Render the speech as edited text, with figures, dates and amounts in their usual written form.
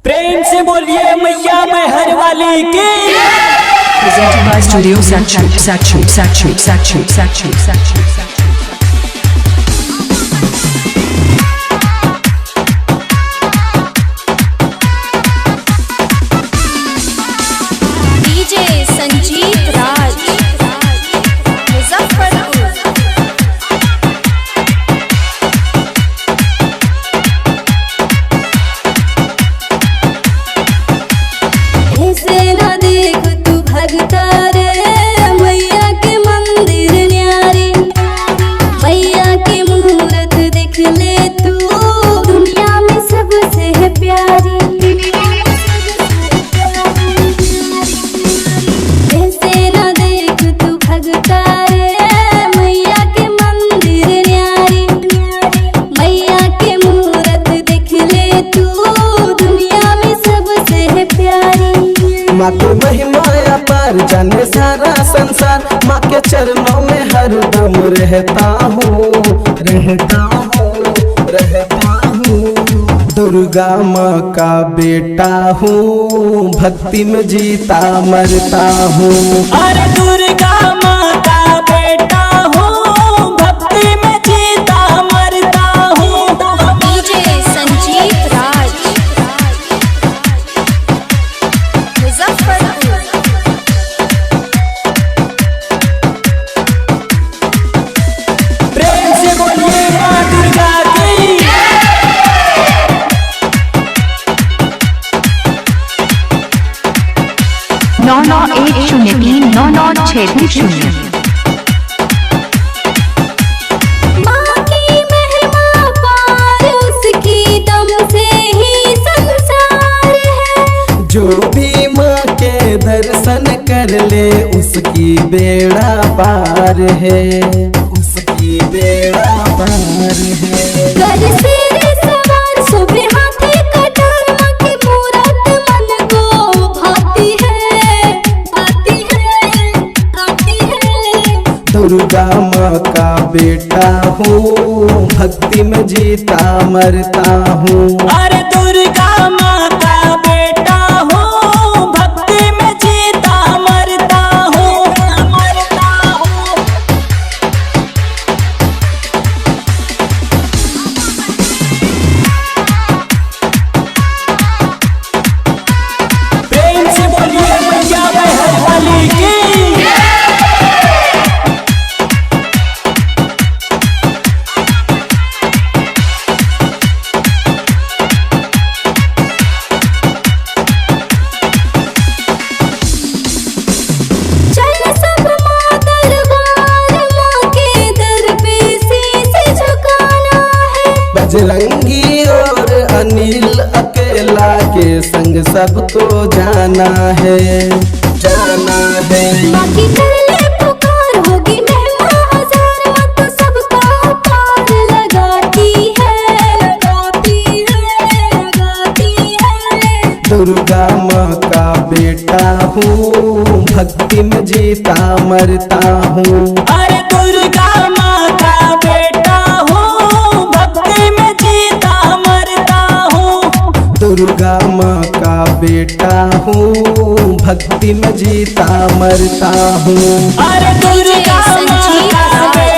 प्रेम से बोलिए मैया मैहर वाली की। Presented by Studio Sachu. DJ Sanjeet Raj Muzaffarpur. ऐसे न देख तू भगता रे मैया के मंदिर न्यारी, मैया की मूरत देख ले तू दुनिया में सबसे है प्यारी। ऐसे न देख तू भगता रे मैया के मंदिर न्यारी, मैया की मूरत देख ले तू दुनिया में सबसे है प्यारी। माँ की महिमा अपार जाने सारा संसार, माँ के चरणों में हरदम रहता हूँ, रहता हूँ, रहता हूँ। दुर्गा माँ का बेटा हूँ, भक्ति में जीता मरता हूँ। अरे दुर्गा माँ का बेटा हूँ, भक्ति में जीता मरता हूँ। डीजे संजीत राज मुजफ्फरपुर। प्रेम से बोलिए माँ दुर्गा की। 9910399630। माँ की महिमा पार उसकी दम से ही संसार है। जो भी माँ के दर्शन कर ले उसकी बेड़ा पार है, उसकी बेड़ा पार है। कर सिर सवार सुबह हाथी कटार, माँ की मूरत मन को भाती है, भाती है, भाती है। दुर्गा माँ का बेटा हूँ, भक्ति में जीता मरता हूँ। अरे दुर्गा माँ का बेटा हूँ, भक्ति में जीता मरता हूँ, मरता हूँ। प्रेम से बोलिए मैया मैहर वाली की। चल सब माँ दरबार, माँ के दर पे शीश झुकाना है। बजरंगी और अनिल अकेला के संग सबको जाना है, जाना है। माँ की कर ले पुकार होगी महिमा हजार, माँ तो सबका पार लगाती है, लगाती है, लगाती है। दुर्गा माँ का बेटा हूँ, भक्ति में जीता मरता हूँ। अरे दुर्गा माँ का बेटा हूँ, भक्ति में जीता मरता हूँ। दुर्गा माँ का बेटा हूँ, भक्ति में जीता मरता हूँ। अरे दुर्गा माँ का बेटा